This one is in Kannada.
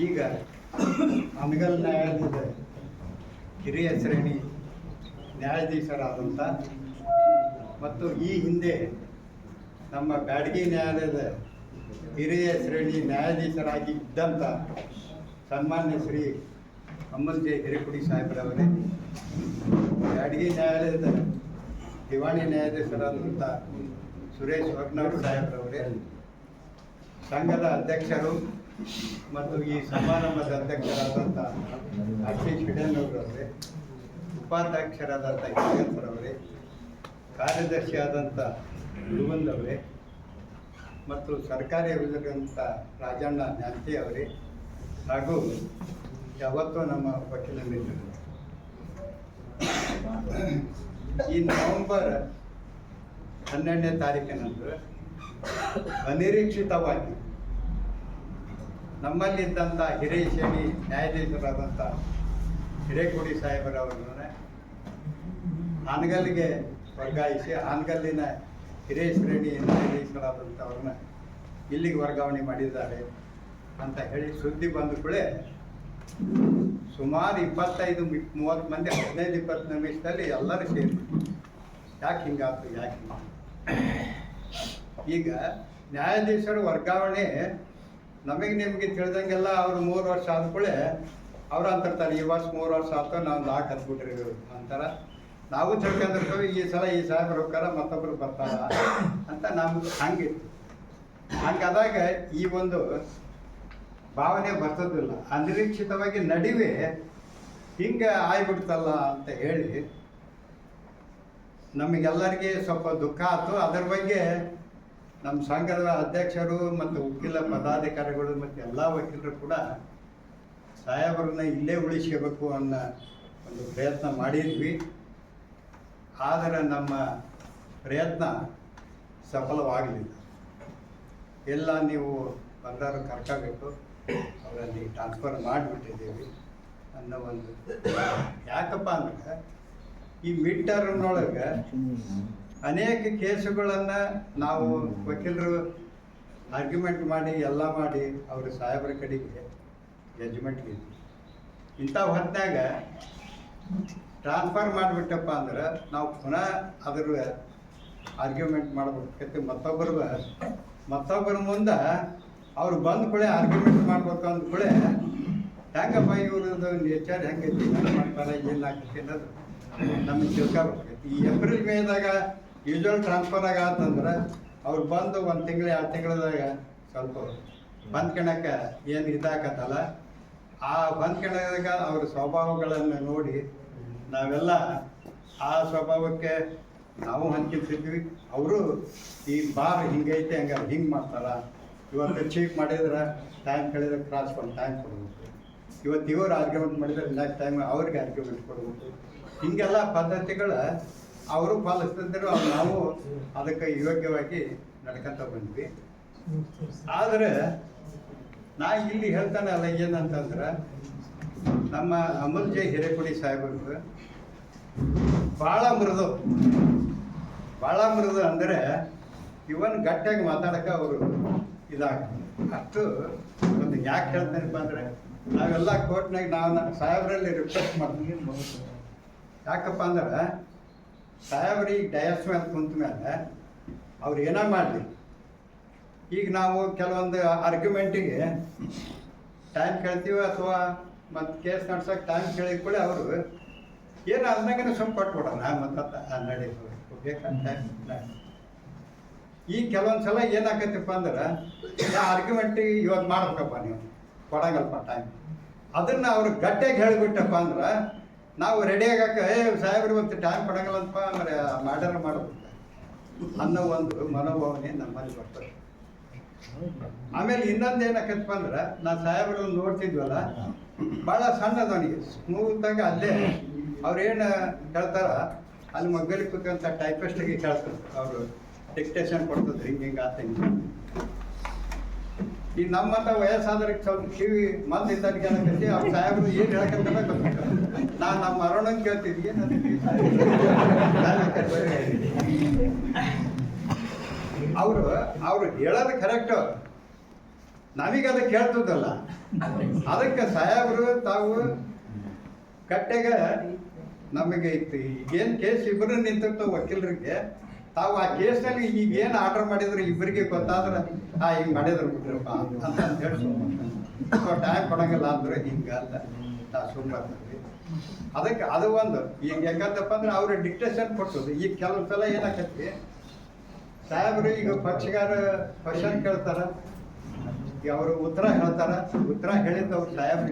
ಈಗ ಅನಗಲ್ ನ್ಯಾಯಾಲಯದ ಹಿರಿಯ ಶ್ರೇಣಿ ನ್ಯಾಯಾಧೀಶರಾದಂಥ ಮತ್ತು ಈ ಹಿಂದೆ ನಮ್ಮ ಬ್ಯಾಡಗಿ ನ್ಯಾಯಾಲಯದ ಹಿರಿಯ ಶ್ರೇಣಿ ನ್ಯಾಯಾಧೀಶರಾಗಿ ಇದ್ದಂಥ ಸನ್ಮಾನ್ಯ ಶ್ರೀ ಅಮಲ್ ಜೆ ಹಿರೇಕುಡಿ ಸಾಹೇಬ್ರವರೇ, ಬ್ಯಾಡಗಿ ನ್ಯಾಯಾಲಯದ ದಿವಾಣಿ ನ್ಯಾಯಾಧೀಶರಾದಂಥ ಸುರೇಶ್ ವರ್ಣವ್ರ ಸಾಹೇಬ್ರವರೇ, ಸಂಘದ ಅಧ್ಯಕ್ಷರು ಮತ್ತು ಈ ಸಮಾರಂಭದ ಅಧ್ಯಕ್ಷರಾದಂಥ ಆಶೀಶ್ ಹಿಡೇನವರವರೇ, ಉಪಾಧ್ಯಕ್ಷರಾದಂಥ ಹಿರಿಯರವರೇ, ಕಾರ್ಯದರ್ಶಿ ಆದಂಥ ಗುರುವಂದವರೇ ಮತ್ತು ಸರ್ಕಾರಿ ಅಭಿವೃದ್ಧಿಯಂಥ ರಾಜಣ್ಣ ನ್ಯಾಲ್ತಿ ಅವರೇ ಹಾಗೂ ಯಾವತ್ತೂ ನಮ್ಮ ವಕೀಲ ಮಿತ್ರರು, ಈ ನವೆಂಬರ್ 12ನೇ ತಾರೀಕಿನಂದು ಅನಿರೀಕ್ಷಿತವಾಗಿ ನಮ್ಮಲ್ಲಿದ್ದಂಥ ಹಿರಿಯ ಶ್ರೇಣಿ ನ್ಯಾಯಾಧೀಶರಾದಂಥ ಹಿರೇಕುಡಿ ಸಾಹೇಬರವರನ್ನ ಹಾನಗಲ್ಗೆ ವರ್ಗಾಯಿಸಿ ಹಾನಗಲ್ಲಿನ ಹಿರಿಯ ಶ್ರೇಣಿ ನ್ಯಾಯಾಧೀಶರಾದಂಥವ್ರನ್ನ ಇಲ್ಲಿಗೆ ವರ್ಗಾವಣೆ ಮಾಡಿದ್ದಾರೆ ಅಂತ ಹೇಳಿ ಸುದ್ದಿ ಬಂದ ಕೂಡಲೇ ಸುಮಾರು 25-30 ಮಂದಿ 15-20 ನಿಮಿಷದಲ್ಲಿ ಎಲ್ಲರೂ ಸೇರಿ ಯಾಕೆ ಹಿಂಗಾಯ್ತು ಯಾಕೆ ಈಗ ನ್ಯಾಯಾಧೀಶರ ವರ್ಗಾವಣೆ ನಿಮಗೆ ತಿಳಿದಂಗೆಲ್ಲ ಅವ್ರು 3 ವರ್ಷ ಆದ್ಕೂಳೆ ಅವ್ರು ಅಂತಿರ್ತಾರೆ, ಈ ವರ್ಷ 3 ವರ್ಷ ಆಯ್ತು ನಾವು 4 ಹತ್ಬಿಟ್ರಿ ಅಂತಾರೆ. ನಾವು ತಿಳ್ಕೊಂಡಿರ್ತೇವೆ ಈ ಸಾಹೇಬ್ರು ಹೋಗ್ತಾರ ಮತ್ತೊಬ್ರು ಬರ್ತಾರ ಅಂತ ನಮ್ಗೆ ಹಂಗಾದಾಗ ಈ ಒಂದು ಭಾವನೆ ಬರ್ತದಿಲ್ಲ. ಅನಿರೀಕ್ಷಿತವಾಗಿ ನಡುವೆ ಹಿಂಗೆ ಆಗ್ಬಿಡ್ತಲ್ಲ ಅಂತ ಹೇಳಿ ನಮಗೆಲ್ಲರಿಗೆ ಸ್ವಲ್ಪ ದುಃಖ ಆಯ್ತು. ಅದರ ಬಗ್ಗೆ ನಮ್ಮ ಸಂಘದ ಅಧ್ಯಕ್ಷರು ಮತ್ತು ವಕೀಲ ಪದಾಧಿಕಾರಿಗಳು ಮತ್ತು ಎಲ್ಲ ವಕೀಲರು ಕೂಡ ಸಾಹೇಬರನ್ನ ಇಲ್ಲೇ ಉಳಿಸ್ಕೋಬೇಕು ಅನ್ನೋ ಒಂದು ಪ್ರಯತ್ನ ಮಾಡಿದ್ವಿ. ಆದರೆ ನಮ್ಮ ಪ್ರಯತ್ನ ಸಫಲವಾಗಲಿಲ್ಲ. ಎಲ್ಲ ನೀವು ಬಂದವರು ಕರ್ಕೋಬೇಕು, ಅವರಲ್ಲಿ ಟ್ರಾನ್ಸ್ಫರ್ ಮಾಡಿಬಿಟ್ಟಿದ್ದೀವಿ ಅನ್ನೋ ಒಂದು. ಯಾಕಪ್ಪ ಅಂದ್ರೆ ಈ ಮಿಡ್ ಟರ್ಮ್ನೊಳಗೆ ಅನೇಕ ಕೇಸುಗಳನ್ನು ನಾವು ವಕೀಲರು ಆರ್ಗ್ಯುಮೆಂಟ್ ಮಾಡಿ ಎಲ್ಲ ಮಾಡಿ ಅವರು ಸಾಹೇಬರ ಕಡೆಗೆ ಜಡ್ಜ್ಮೆಂಟ್ಗೆ ಇದ್ವಿ. ಇಂಥ ಹೊತ್ತಾಗ ಟ್ರಾನ್ಸ್ಫರ್ ಮಾಡಿಬಿಟ್ಟಪ್ಪ ಅಂದ್ರೆ ನಾವು ಪುನಃ ಅದ್ರ ಆರ್ಗ್ಯುಮೆಂಟ್ ಮಾಡ್ಬೇಕೈತಿ. ಮತ್ತೊಬ್ಬರ ಮುಂದೆ ಅವ್ರು ಬಂದ ಕೂಡಲೇ ಆರ್ಗ್ಯುಮೆಂಟ್ ಮಾಡ್ಬೇಕು ಅಂದ್ಕೂಳೆ ಹೆಂಗಪ್ಪ ಇವ್ರದ್ದು ನೇಚರ್ ಹೆಂಗೈತಿ, ಹೆಂಗೆ ಮಾಡ್ತಾರೆ, ಏನು ಆಗ್ತೈತಿ ಅನ್ನೋದು ನಮಗೆ ತಿಳ್ಕೊಬೇಕೈತಿ. ಈ ಏಪ್ರಿಲ್ ಮೇದಾಗ ಯೂಶ್ವಲ್ ಟ್ರಾನ್ಸ್ಫರ್ ಆಗತ್ತಂದ್ರೆ ಅವ್ರು ಬಂದು 1 ತಿಂಗಳು 2 ತಿಂಗಳದಾಗ ಸ್ವಲ್ಪ ಹೊಂದ್ಕೊಳಕ್ಕೆ ಏನು ಇದಾಕತ್ತಲ್ಲ, ಆ ಹೊಂದ್ಕೊಳದಾಗ ಅವ್ರ ಸ್ವಭಾವಗಳನ್ನು ನೋಡಿ ನಾವೆಲ್ಲ ಆ ಸ್ವಭಾವಕ್ಕೆ ನಾವು ಹೊಂದ್ಕಿರ್ತಿದ್ವಿ. ಅವರು ಈ ಬಾರ್ ಹಿಂಗೈತೆ ಹಿಂಗೆ ಮಾಡ್ತಾರ, ಇವತ್ತು ಚೀಫ್ ಮಾಡಿದ್ರೆ ಟೈಮ್ ಕಳೆದ್ರೆ ಕ್ರಾಸ್ ಒಂದು ಟೈಮ್ ಕೊಡಬೇಕು, ಇವತ್ತು ಇವರು ಆರ್ಗ್ಯುಮೆಂಟ್ ಮಾಡಿದ್ರೆ ನೆಕ್ಸ್ಟ್ ಟೈಮ್ ಅವ್ರಿಗೆ ಆರ್ಗ್ಯುಮೆಂಟ್ ಕೊಡಬೇಕು. ಹೀಗೆಲ್ಲ ಪದ್ಧತಿಗಳು ಅವರು ಪಾಲಿಸ್ತಿದ್ರು. ನಾವು ಅದಕ್ಕೆ ಯೋಗ್ಯವಾಗಿ ನಡ್ಕೊಂತ ಬಂದ್ವಿ. ಆದರೆ ನಾ ಇಲ್ಲಿ ಹೇಳ್ತಾನೆ ಅಲ್ಲ ಏನಂತಂದ್ರೆ ನಮ್ಮ ಅಮಲ್ ಜೆ ಹಿರೇಕುಡಿ ಸಾಹೇಬರು ಭಾಳ ಮೃದು ಅಂದರೆ ಇವನ್ ಗಟ್ಟಿಯಾಗಿ ಮಾತಾಡೋಕೆ ಅವರು ಅಷ್ಟು ಒಂದು. ಯಾಕೆ ಹೇಳ್ತೇನಪ್ಪ ಅಂದರೆ ನಾವೆಲ್ಲ ಕೋರ್ಟ್ನಾಗ ನಾವು ಸಾಹೇಬರಲ್ಲಿ ರಿಕ್ವೆಸ್ಟ್ ಮಾಡ್ತೀವಿ. ಯಾಕಪ್ಪ ಅಂದ್ರೆ ಸಾಹೇಬ್ರಿಗೆ ಡಯಸ್ ಮೇಲೆ ಕುಂತ ಮೇಲೆ ಅವ್ರು ಏನೋ ಮಾಡಲಿ, ಈಗ ನಾವು ಕೆಲವೊಂದು ಆರ್ಗ್ಯುಮೆಂಟಿಗೆ ಟೈಮ್ ಕೇಳ್ತೀವಿ ಅಥವಾ ಮತ್ತು ಕೇಸ್ ನಡ್ಸೋಕೆ ಟೈಮ್ ಕೇಳಿದ ಕೂಡ ಅವರು ಏನು ಅಂದಾಗನೇ ಸುಮ್ಮ ಕೊಟ್ಬಿಡೋಣ ಮತ್ತು ನಡೀಬೇಕು ಟೈಮ್. ಈಗ ಕೆಲವೊಂದು ಸಲ ಏನಾಕೈತಿಪ್ಪ ಅಂದ್ರೆ ಆರ್ಗ್ಯುಮೆಂಟಿಗೆ ಇವತ್ತು ಮಾಡ್ಬೇಕಪ್ಪ, ನೀವು ಕೊಡಂಗಲ್ಪ ಟೈಮ್. ಅದನ್ನು ಅವ್ರು ಗಟ್ಟಿಯಾಗಿ ಹೇಳಿಬಿಟ್ಟಪ್ಪ ಅಂದ್ರೆ ನಾವು ರೆಡಿ ಆಗಕ್ಕೆ ಸಾಹೇಬ್ರು ಇವತ್ತು ಟೈಮ್ ಕೊಡಂಗಲ್ಲಪ್ಪ ಅಂದ್ರೆ ಮಾಡ್ಯಾರ ಮಾಡ್ಬೇಕು ಅನ್ನೋ ಒಂದು ಮನೋಭಾವನೆ ನಮ್ಮಲ್ಲಿ ಬರ್ತದೆ. ಆಮೇಲೆ ಇನ್ನೊಂದು ಏನಾಕೈತಪ್ಪ ಅಂದ್ರೆ ನಾ ಸಾಹೇಬ್ರು ನೋಡ್ತಿದ್ವಲ್ಲ, ಭಾಳ ಸಣ್ಣದವನಿಗೆ ಸ್ಮೂತಾಗಿ ಅಲ್ಲೇ ಅವ್ರೇನು ಹೇಳ್ತಾರ ಅಲ್ಲಿ ಮಗ್ಗಲಿ ಕೂತಂಥ ಟೈಪಿಸ್ಟಿಗೆ ಕೇಳ್ತಾರೆ. ಅವರು ಡಿಕ್ಟೇಷನ್ ಕೊಡ್ತದ್ರು, ಹಿಂಗೆ ಆತ ಹಿಂಗೆ. ಈಗ ನಮ್ಮಂತ ವಯಸ್ಸಾದ್ರಿಗೆ ಸ್ವಲ್ಪ ಕಿವಿ ಮಂದಿ ಇದ್ದಕ್ಕೆ ಏನಕ್ಕೈತಿ ಅವ್ರ ಸಾಹೇಬ್ರು ಏನು ಹೇಳಕಂತ ಗೊತ್ತಿಲ್ಲ. ನಾನು ನಮ್ಮ ಅರುಣನ್ ಕೇಳ್ತಿದ್ವಿ, ಅವರು ಹೇಳೋದು ಕರೆಕ್ಟು. ನಾವೀಗ ಅದಕ್ಕೆ ಹೇಳ್ತದಲ್ಲ, ಅದಕ್ಕೆ ಸಾಹೇಬರು ತಾವು ಕಟ್ಟೆಗ ನಮಗೆ ಈಗೇನು ಕೇಸ್ ಇಬ್ಬರು ನಿಂತಿರ್ತಾವ ವಕೀಲರಿಗೆ, ತಾವು ಆ ಕೇಸಲ್ಲಿ ಈಗೇನು ಆರ್ಡರ್ ಮಾಡಿದ್ರು ಇಬ್ಬರಿಗೆ ಗೊತ್ತಾದ್ರೆ ಹಿಂಗೆ ಮಾಡಿದ್ರು ಬಿಟ್ರಪ್ಪ ಅಂತ ಹೇಳಿ ಟೈಮ್ ಕೊಡಂಗಿಲ್ಲ ಅಂದ್ರೆ ಹಿಂಗಲ್ಲ, ನಾವು ಸುಮ್ಮನೆ ಅದಕ್ಕೆ ಅದು ಒಂದು ಈಗ ಯಾಕಂತಪ್ಪ ಅಂದ್ರೆ ಅವ್ರ ಡಿಕ್ಟೇಷನ್ ಕೊಟ್ಟದು. ಈಗ ಕೆಲವೊಂದು ಸಲ ಏನಾಕತಿ, ಸಾಹೇಬರು ಈಗ ಪಕ್ಷಗಾರ ಕ್ವಶನ್ ಕೇಳ್ತಾರ, ಅವರು ಉತ್ತರ ಹೇಳ್ತಾರ, ಉತ್ತರ ಹೇಳಿದ್ದು ಅವ್ರು ಸಾಹೇಬ್ರಿಗೆ